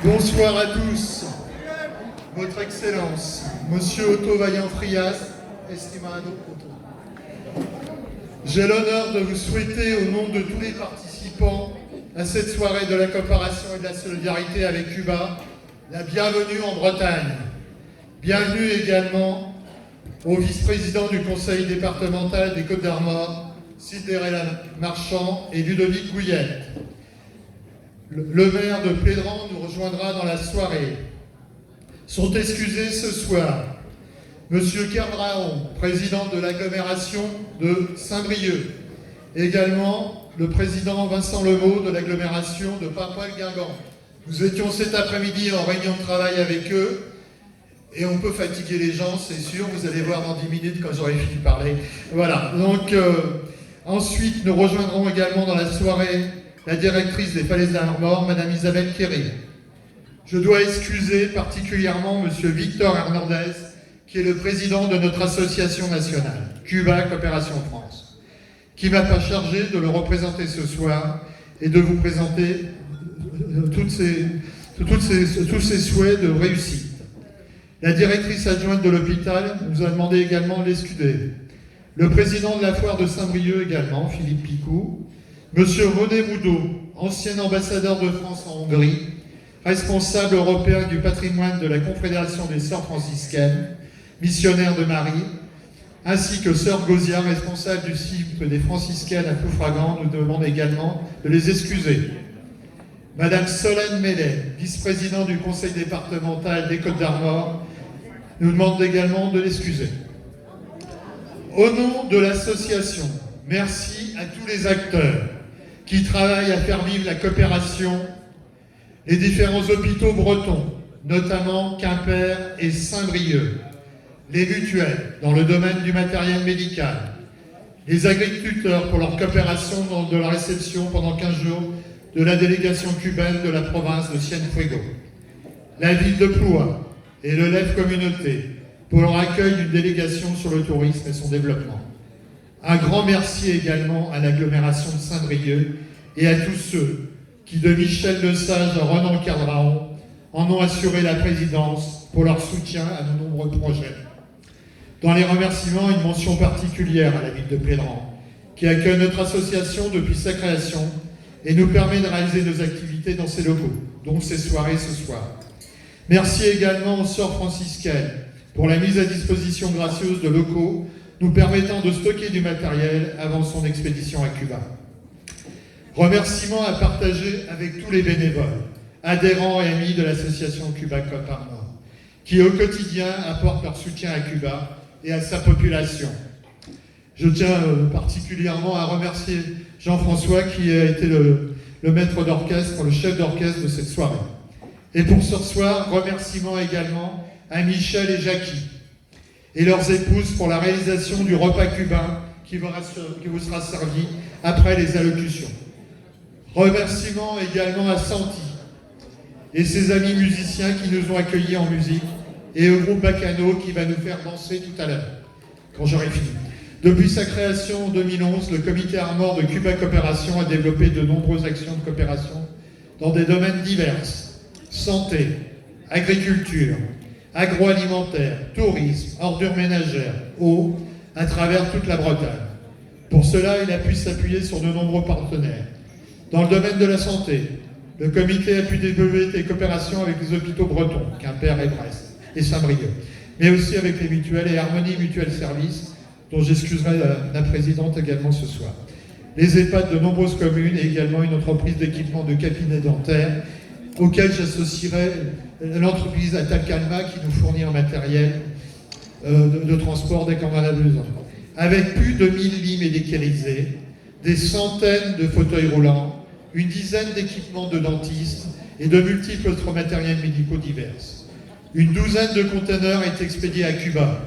Bonsoir à tous. Votre Excellence, Monsieur Otto Vaillant-Frias, estimado Otto. J'ai l'honneur de vous souhaiter, au nom de tous les participants à cette soirée de la coopération et de la solidarité avec Cuba, la bienvenue en Bretagne. Bienvenue également au vice-président du conseil départemental des Côtes-d'Armor, Cinderella Marchand et Ludovic Gouillette. Le maire de Plédran nous rejoindra dans la soirée. Sont excusés ce soir Monsieur Kerbraon, président de l'agglomération de Saint-Brieuc. Également le président Vincent Lemeau de l'agglomération de Paimpol-Guingamp. Nous étions cet après-midi en réunion de travail avec eux. Et on peut fatiguer les gens, c'est sûr. Vous allez voir dans 10 minutes quand j'aurai fini de parler. Voilà. Donc, ensuite, nous rejoindrons également dans la soirée la directrice des Falaises d'Armor, Madame Isabelle Quéry. Je dois excuser particulièrement Monsieur Victor Hernandez, qui est le président de notre association nationale, Cuba Coopération France, qui m'a pas chargé de le représenter ce soir et de vous présenter tous ses souhaits de réussite. La directrice adjointe de l'hôpital nous a demandé également de l'excuser. Le président de la foire de Saint-Brieuc également, Philippe Picou. Monsieur René Moudot, ancien ambassadeur de France en Hongrie, responsable européen du patrimoine de la Confédération des Sœurs franciscaines, missionnaire de Marie, ainsi que Sœur Gausia, responsable du cycle des franciscaines à Ploufragan, nous demande également de les excuser. Madame Solène Mellet, vice-présidente du conseil départemental des Côtes-d'Armor, nous demande également de l'excuser. Au nom de l'association, merci à tous les acteurs qui travaillent à faire vivre la coopération, les différents hôpitaux bretons, notamment Quimper et Saint-Brieuc, les mutuelles dans le domaine du matériel médical, les agriculteurs pour leur coopération de la réception pendant 15 jours de la délégation cubaine de la province de Cienfuegos, la ville de Ploua et le LEF Communauté pour leur accueil d'une délégation sur le tourisme et son développement. Un grand merci également à l'agglomération de Saint-Brieuc et à tous ceux qui, de Michel Lesage à Renan Kerbraon, en ont assuré la présidence pour leur soutien à nos nombreux projets. Dans les remerciements, une mention particulière à la ville de Plédran, qui accueille notre association depuis sa création et nous permet de réaliser nos activités dans ses locaux, dont ces soirées ce soir. Merci également aux sœurs franciscaines pour la mise à disposition gracieuse de locaux nous permettant de stocker du matériel avant son expédition à Cuba. Remerciements à partager avec tous les bénévoles, adhérents et amis de l'association Cuba Coop-Armor, qui au quotidien apportent leur soutien à Cuba et à sa population. Je tiens particulièrement à remercier Jean-François qui a été le maître d'orchestre, le chef d'orchestre de cette soirée. Et pour ce soir, remerciements également à Michel et Jackie et leurs épouses pour la réalisation du repas cubain qui vous sera servi après les allocutions. Remerciements également à Santi et ses amis musiciens qui nous ont accueillis en musique et au groupe Bacano qui va nous faire danser tout à l'heure, quand j'aurai fini. Depuis sa création en 2011, le comité Armor de Cuba Coopération a développé de nombreuses actions de coopération dans des domaines divers: santé, agriculture, agroalimentaire, tourisme, ordures ménagères, eau, à travers toute la Bretagne. Pour cela, il a pu s'appuyer sur de nombreux partenaires. Dans le domaine de la santé, le comité a pu développer des coopérations avec les hôpitaux bretons, Quimper et Brest, et Saint-Brieuc, mais aussi avec les mutuelles et Harmonie Mutuelle Service, dont j'excuserai la présidente également ce soir. Les EHPAD de nombreuses communes et également une entreprise d'équipement de cabinets dentaires, auquel j'associerai l'entreprise Atacalma qui nous fournit un matériel de transport dès qu'on en a besoin. Avec plus de 1000 lits médicalisés, des centaines de fauteuils roulants, une dizaine d'équipements de dentistes et de multiples autres matériels médicaux divers. Une douzaine de conteneurs est expédiée à Cuba,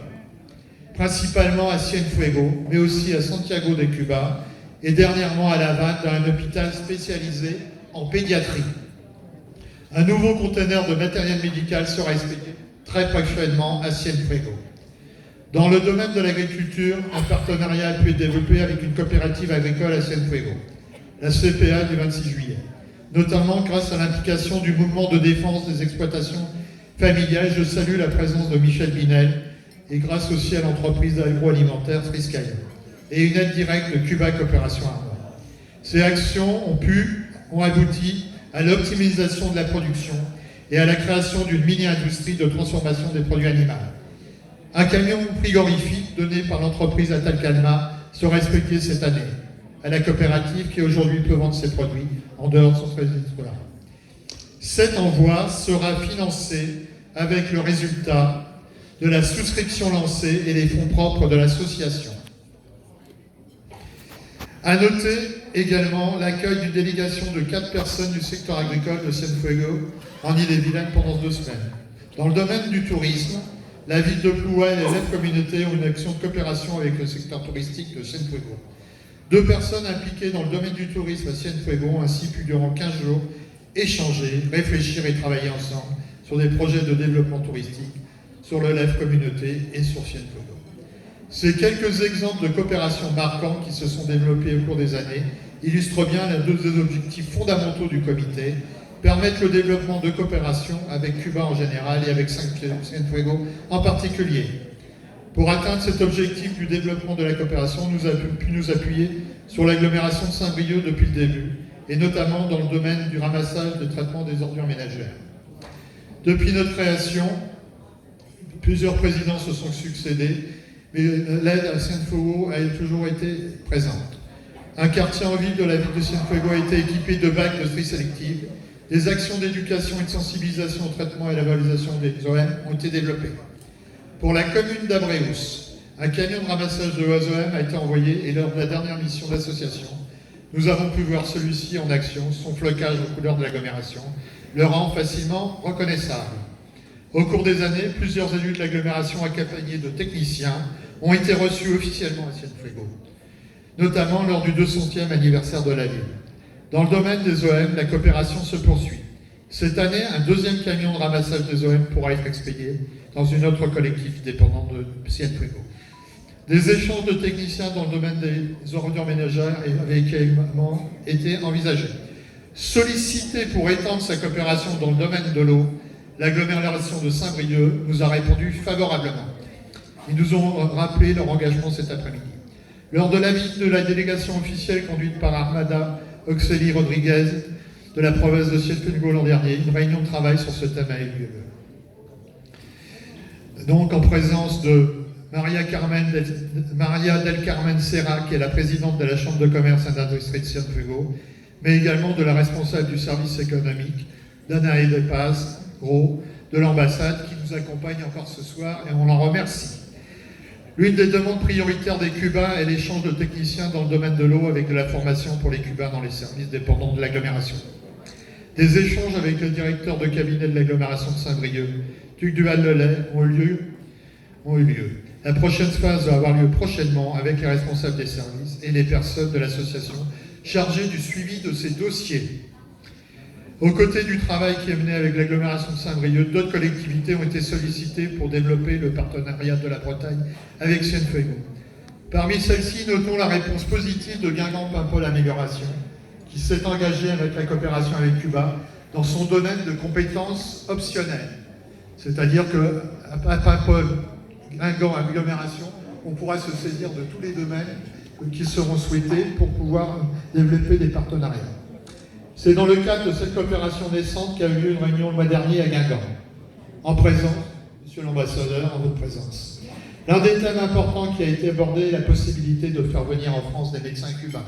principalement à Cienfuegos, mais aussi à Santiago de Cuba et dernièrement à La Havane dans un hôpital spécialisé en pédiatrie. Un nouveau conteneur de matériel médical sera expédié très prochainement à Cienfuegos. Dans le domaine de l'agriculture, un partenariat a pu être développé avec une coopérative agricole à Cienfuegos, la CPA du 26 juillet. notamment grâce à l'implication du mouvement de défense des exploitations familiales. Je salue la présence de Michel Binel et grâce aussi à l'entreprise agroalimentaire Friskaya et une aide directe de Cuba Coopération Arnois. Ces actions ont abouti à l'optimisation de la production et à la création d'une mini-industrie de transformation des produits animaux. Un camion frigorifique donné par l'entreprise Atalcalma sera expédié cette année à la coopérative qui aujourd'hui peut vendre ses produits en dehors de son territoire. Cet envoi sera financé avec le résultat de la souscription lancée et les fonds propres de l'association. À noter également l'accueil d'une délégation de 4 personnes du secteur agricole de Cienfuegos en Ille-et-Vilaine pendant 2 semaines. Dans le domaine du tourisme, la ville de Ploua et les élèves communautés ont une action de coopération avec le secteur touristique de Cienfuegos. 2 personnes impliquées dans le domaine du tourisme à Cienfuegos ont ainsi pu durant 15 jours échanger, réfléchir et travailler ensemble sur des projets de développement touristique, sur le LEF communauté et sur Cienfuegos. Ces quelques exemples de coopération marquants qui se sont développés au cours des années illustrent bien l'un des objectifs fondamentaux du comité, permettre le développement de coopération avec Cuba en général et avec Cienfuegos en particulier. Pour atteindre cet objectif du développement de la coopération, nous avons pu nous appuyer sur l'agglomération de Saint-Brieuc depuis le début, et notamment dans le domaine du ramassage et du traitement des ordures ménagères. Depuis notre création, plusieurs présidents se sont succédés, mais l'aide à Cienfuegos a toujours été présente. Un quartier en ville de la ville de Cienfuegos a été équipé de bacs de tri sélective. Des actions d'éducation et de sensibilisation au traitement et à la valorisation des OM ont été développées. Pour la commune d'Abreus, un camion de ramassage de OM a été envoyé et lors de la dernière mission d'association, nous avons pu voir celui-ci en action, son flocage aux couleurs de l'agglomération, le rend facilement reconnaissable. Au cours des années, plusieurs élus de l'agglomération accompagnés de techniciens ont été reçus officiellement à Cienfuegos, notamment lors du 200e anniversaire de la ville. Dans le domaine des OM, la coopération se poursuit. Cette année, un 2e camion de ramassage des OM pourra être expédié dans une autre collectif dépendant de Cienfuegos. Des échanges de techniciens dans le domaine des ordures ménagères avaient également été envisagés. Sollicité pour étendre sa coopération dans le domaine de l'eau, l'agglomération de Saint-Brieuc nous a répondu favorablement. Ils nous ont rappelé leur engagement cet après-midi. Lors de la visite de la délégation officielle conduite par Armada Oxeli Rodriguez de la province de Cienfuegos l'an dernier, une réunion de travail sur ce thème a eu lieu. Donc en présence de Maria del Carmen Serra, qui est la présidente de la Chambre de commerce et d'industrie de Cienfuegos, mais également de la responsable du service économique, Danae de Paz, de l'ambassade, qui nous accompagne encore ce soir et on l'en remercie. L'une des demandes prioritaires des Cubains est l'échange de techniciens dans le domaine de l'eau avec de la formation pour les Cubains dans les services dépendants de l'agglomération. Des échanges avec le directeur de cabinet de l'agglomération de Saint-Brieuc, Duc du Val-le-Lay, ont eu lieu. La prochaine phase va avoir lieu prochainement avec les responsables des services et les personnes de l'association chargées du suivi de ces dossiers. Aux côtés du travail qui est mené avec l'agglomération de Saint-Brieuc, d'autres collectivités ont été sollicitées pour développer le partenariat de la Bretagne avec Cienfuegos. Parmi celles-ci, notons la réponse positive de Guingamp-Paimpol Amélioration, qui s'est engagé avec la coopération avec Cuba dans son domaine de compétences optionnelles. C'est-à-dire qu'à Paimpol, Guingamp Agglomération, on pourra se saisir de tous les domaines qui seront souhaités pour pouvoir développer des partenariats. C'est dans le cadre de cette coopération naissante qu'a eu lieu une réunion le mois dernier à Guingamp, en présence, monsieur l'ambassadeur, en votre présence. L'un des thèmes importants qui a été abordé est la possibilité de faire venir en France des médecins cubains.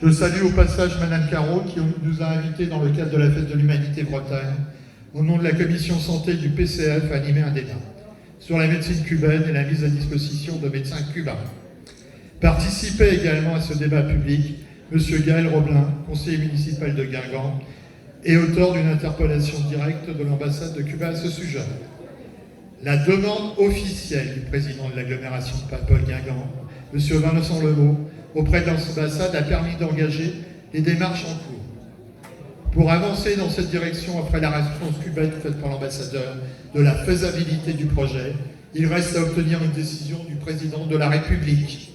Je salue au passage Madame Caro qui nous a invités dans le cadre de la Fête de l'Humanité Bretagne, au nom de la commission santé du PCF, à animer un débat sur la médecine cubaine et la mise à disposition de médecins cubains. Participait également à ce débat public M. Gaël Roblin, conseiller municipal de Guingamp, et auteur d'une interpellation directe de l'ambassade de Cuba à ce sujet. La demande officielle du président de l'agglomération de Paimpol-Guingamp, M. Vincent Lebeau, auprès de l'ambassade a permis d'engager les démarches en cours. Pour avancer dans cette direction après la réponse cubaine faite par l'ambassadeur de la faisabilité du projet, il reste à obtenir une décision du président de la République.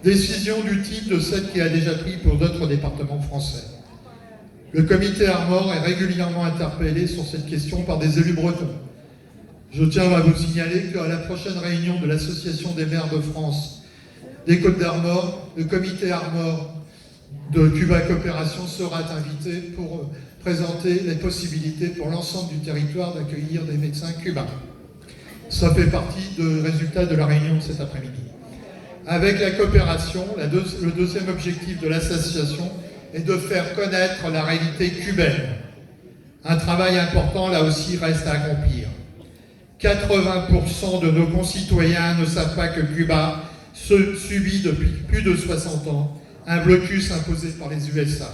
Décision du type de celle qu'il a déjà prise pour d'autres départements français. Le comité Armor est régulièrement interpellé sur cette question par des élus bretons. Je tiens à vous signaler qu'à la prochaine réunion de l'Association des maires de France des Côtes d'Armor, le comité Armor de Cuba Coopération sera invité pour présenter les possibilités pour l'ensemble du territoire d'accueillir des médecins cubains. Ça fait partie des résultats de la réunion de cet après-midi. Avec la coopération, le deuxième objectif de l'association est de faire connaître la réalité cubaine. Un travail important, là aussi, reste à accomplir. 80% de nos concitoyens ne savent pas que Cuba subit depuis plus de 60 ans un blocus imposé par les USA.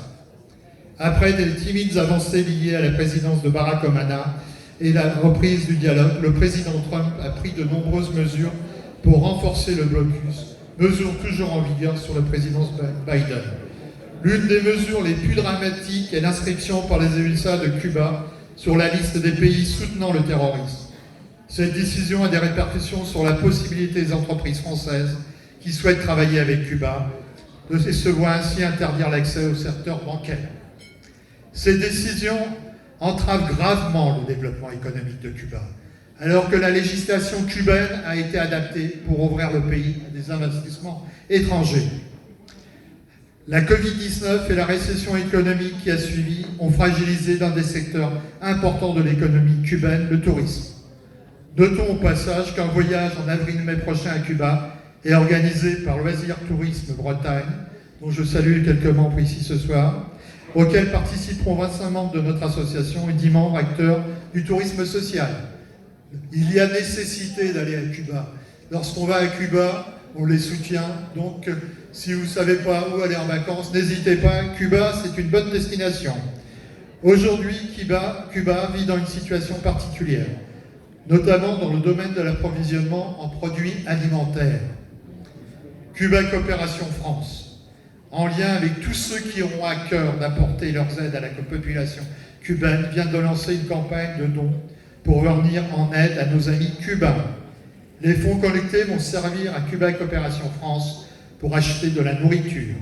Après des timides avancées liées à la présidence de Barack Obama et la reprise du dialogue, le président Trump a pris de nombreuses mesures pour renforcer le blocus, mesures toujours en vigueur sur la présidence Biden. L'une des mesures les plus dramatiques est l'inscription par les USA de Cuba sur la liste des pays soutenant le terrorisme. Cette décision a des répercussions sur la possibilité des entreprises françaises qui souhaitent travailler avec Cuba et se voient ainsi interdire l'accès au secteur bancaire. Ces décisions entravent gravement le développement économique de Cuba, alors que la législation cubaine a été adaptée pour ouvrir le pays à des investissements étrangers. La Covid-19 et la récession économique qui a suivi ont fragilisé l'un des secteurs importants de l'économie cubaine, le tourisme. Notons au passage qu'un voyage en avril-mai prochain à Cuba est organisé par Loisirs Tourisme Bretagne, dont je salue quelques membres ici ce soir, auquel participeront 25 membres de notre association et 10 membres acteurs du tourisme social. Il y a nécessité d'aller à Cuba. Lorsqu'on va à Cuba, on les soutient. Donc, si vous ne savez pas où aller en vacances, n'hésitez pas. Cuba, c'est une bonne destination. Aujourd'hui, Cuba vit dans une situation particulière, notamment dans le domaine de l'approvisionnement en produits alimentaires. Cuba Coopération France, en lien avec tous ceux qui auront à cœur d'apporter leurs aides à la population cubaine, vient de lancer une campagne de dons pour venir en aide à nos amis cubains. Les fonds collectés vont servir à Cuba Coopération France pour acheter de la nourriture.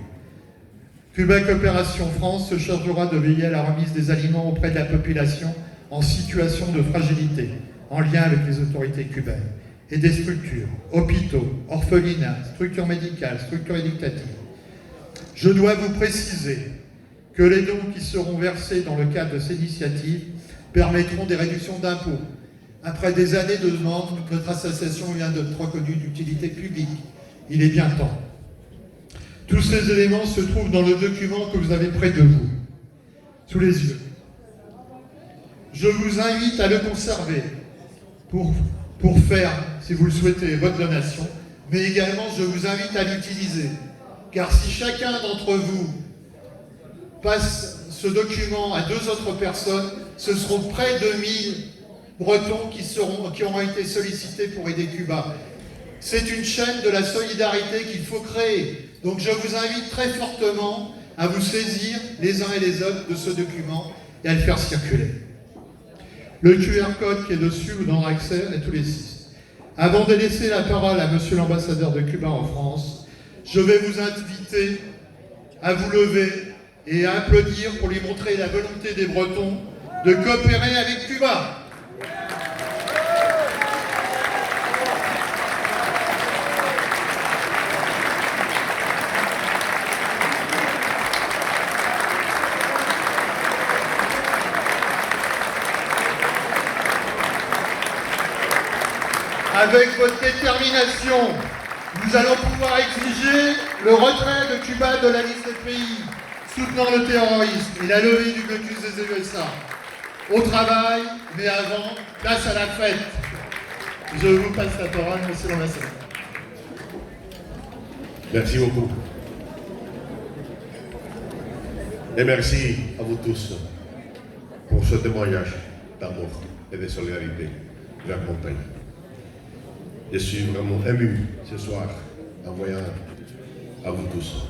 Cuba Coopération France se chargera de veiller à la remise des aliments auprès de la population en situation de fragilité, en lien avec les autorités cubaines, et des structures, hôpitaux, orphelinats, structures médicales, structures éducatives. Je dois vous préciser que les dons qui seront versés dans le cadre de ces initiatives permettront des réductions d'impôts. Après des années de demande, notre association vient d'être reconnue d'utilité publique. Il est bien temps. Tous ces éléments se trouvent dans le document que vous avez près de vous, sous les yeux. Je vous invite à le conserver pour faire, si vous le souhaitez, votre donation, mais également je vous invite à l'utiliser. Car si chacun d'entre vous passe ce document à 2 autres personnes, ce seront près de 1000 Bretons qui auront été sollicités pour aider Cuba. C'est une chaîne de la solidarité qu'il faut créer. Donc je vous invite très fortement à vous saisir les uns et les autres de ce document et à le faire circuler. Le QR code qui est dessus vous donnera accès à tous les 6. Avant de laisser la parole à Monsieur l'ambassadeur de Cuba en France, je vais vous inviter à vous lever et à applaudir pour lui montrer la volonté des Bretons de coopérer avec Cuba. Avec votre détermination, nous allons pouvoir exiger le retrait de Cuba de la liste des pays soutenant le terrorisme et la levée du blocus des USA. Au travail, mais avant, place à la fête. Je vous passe la parole, monsieur l'ambassadeur. Merci beaucoup. Et merci à vous tous pour ce témoignage d'amour et de solidarité vers mon pays. Je suis vraiment ému ce soir en voyant à vous tous.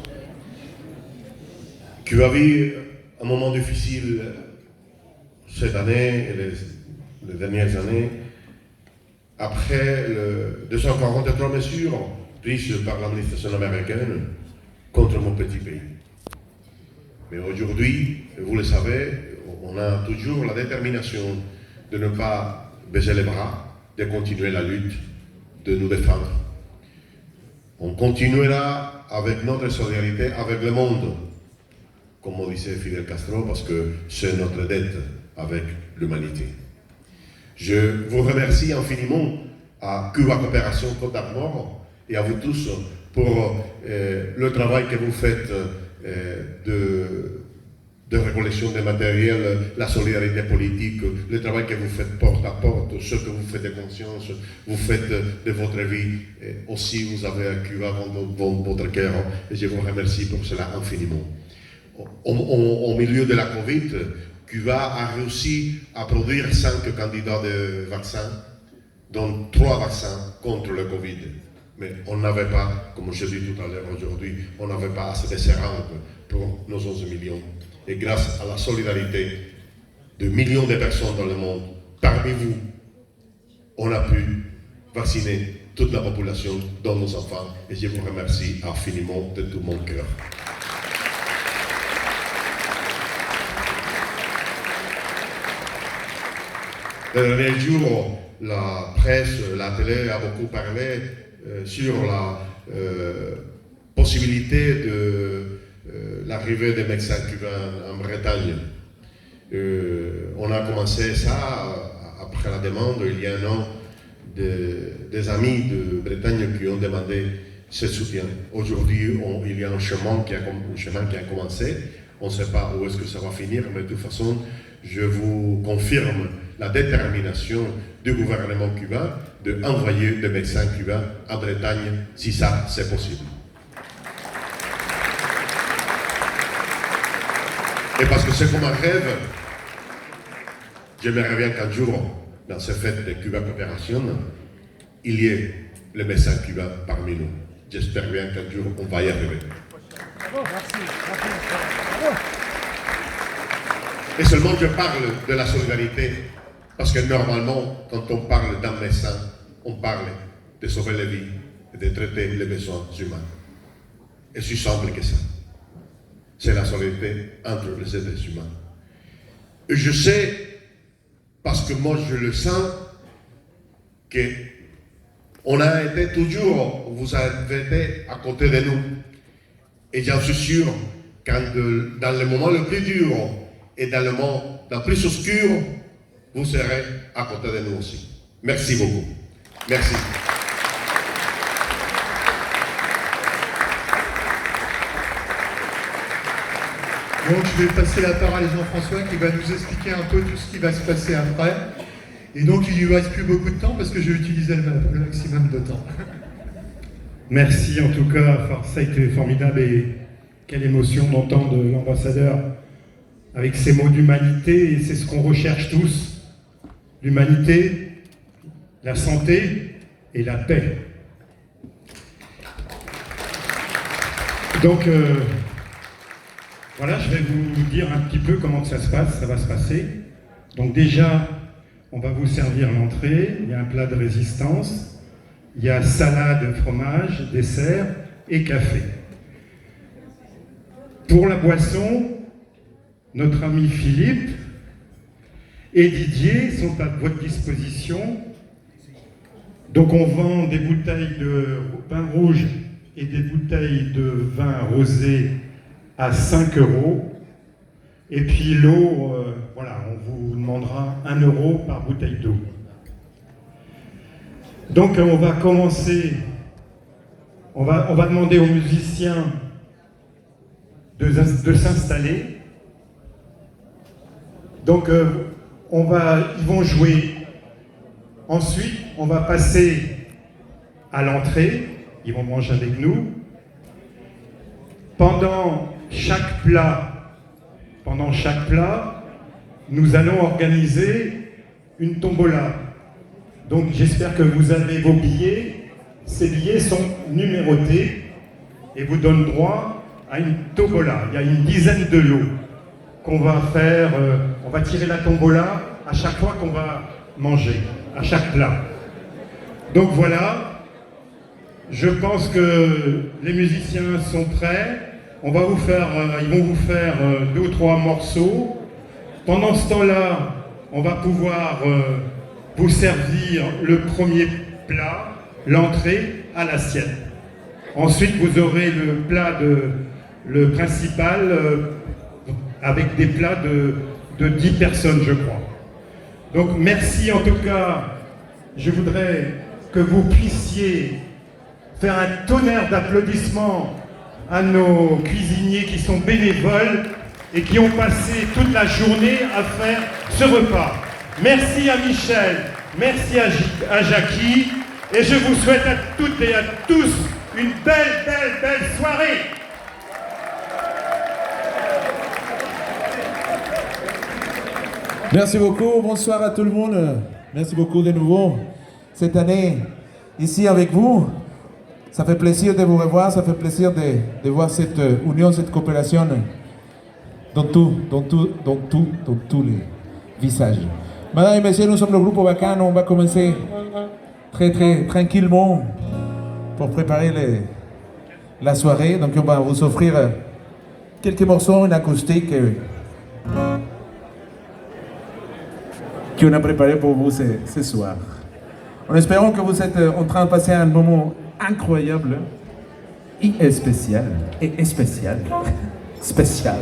Cuba vit un moment difficile cette année et les dernières années après les 243 mesures prises par l'administration américaine contre mon petit pays. Mais aujourd'hui, vous le savez, on a toujours la détermination de ne pas baisser les bras, de continuer la lutte, de nous défendre. On continuera avec notre solidarité avec le monde, comme disait Fidel Castro, parce que c'est notre dette avec l'humanité. Je vous remercie infiniment à Cuba Coopération Côte d'Armor et à vous tous pour le travail que vous faites de récollection de matériel, la solidarité politique, le travail que vous faites porte à porte, ce que vous faites de conscience, vous faites de votre vie, aussi vous avez à Cuba dans votre cœur, et je vous remercie pour cela infiniment. Au milieu de la Covid, Cuba a réussi à produire 5 candidats de vaccins, dont 3 vaccins contre le Covid. Mais on n'avait pas, comme je dis tout à l'heure aujourd'hui, on n'avait pas assez de seringues pour nos 11 millions. Et grâce à la solidarité de millions de personnes dans le monde, parmi vous, on a pu vacciner toute la population, dont nos enfants. Et je vous remercie infiniment de tout mon cœur. Les derniers jours, la presse, la télé a beaucoup parlé sur la possibilité de l'arrivée des médecins cubains en Bretagne. On a commencé ça après la demande, il y a un an, des amis de Bretagne qui ont demandé ce soutien. Aujourd'hui, il y a un chemin qui a commencé. On ne sait pas où est-ce que ça va finir, mais de toute façon, je vous confirme la détermination du gouvernement cubain d'envoyer des médecins cubains à Bretagne, si ça, c'est possible. Et parce que c'est comme un rêve, j'aimerais bien qu'un jour, dans ces fêtes de Cuba Coopération, il y ait les médecins cubains parmi nous. J'espère bien qu'un jour, on va y arriver. Et seulement je parle de la solidarité, parce que normalement, quand on parle d'un médecin, on parle de sauver les vies et de traiter les besoins humains. Et c'est simple que ça. C'est la solidarité entre les êtres humains. Et je sais, parce que moi je le sens, qu'on a été toujours, vous avez été à côté de nous. Et j'en suis sûr, dans le moment le plus dur et dans le moment le plus obscur, vous serez à côté de nous aussi. Merci beaucoup. Merci. Donc je vais passer la parole à Jean-François qui va nous expliquer un peu tout ce qui va se passer après. Et donc il ne lui reste plus beaucoup de temps parce que je vais utiliser le maximum de temps. Merci en tout cas, ça a été formidable et quelle émotion d'entendre l'ambassadeur avec ces mots d'humanité, et c'est ce qu'on recherche tous, l'humanité, la santé et la paix. Donc voilà, je vais vous dire un petit peu comment ça se passe, ça va se passer. Donc déjà, on va vous servir l'entrée, il y a un plat de résistance, il y a salade, fromage, dessert et café. Pour la boisson, notre ami Philippe et Didier sont à votre disposition. Donc on vend des bouteilles de vin rouge et des bouteilles de vin rosé à 5 €. Et puis l'eau, voilà, on vous demandera 1 € par bouteille d'eau. Donc on va commencer, on va demander aux musiciens de s'installer. Donc ils vont jouer. Ensuite, on va passer à l'entrée. Ils vont manger avec nous. Pendant chaque plat, nous allons organiser une tombola. Donc j'espère que vous avez vos billets. Ces billets sont numérotés et vous donnent droit à une tombola. Il y a une dizaine de lots qu'on va faire. On va tirer la tombola à chaque fois qu'on va manger, à chaque plat. Donc voilà, je pense que les musiciens sont prêts. ils vont vous faire 2 ou 3 morceaux. Pendant ce temps-là, on va pouvoir vous servir le premier plat, l'entrée à l'assiette. Ensuite, vous aurez le principal avec des plats de 10 personnes, je crois. Donc merci en tout cas. Je voudrais que vous puissiez faire un tonnerre d'applaudissements à nos cuisiniers qui sont bénévoles et qui ont passé toute la journée à faire ce repas. Merci à Michel, merci à Jackie, et je vous souhaite à toutes et à tous une belle soirée. Merci beaucoup, bonsoir à tout le monde. Merci beaucoup de nouveau cette année ici avec vous. Ça fait plaisir de vous revoir, ça fait plaisir de voir cette union, cette coopération dans tous les visages. Mesdames et messieurs, nous sommes le groupe Bacano. On va commencer très tranquillement pour préparer la soirée. Donc on va vous offrir quelques morceaux en acoustique qu'on a préparé pour vous ce soir. En espérant que vous êtes en train de passer un moment incroyable et spécial. Spécial.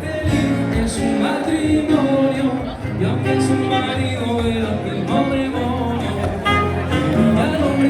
Feliz en su matrimonio, y aunque su marido era el hombre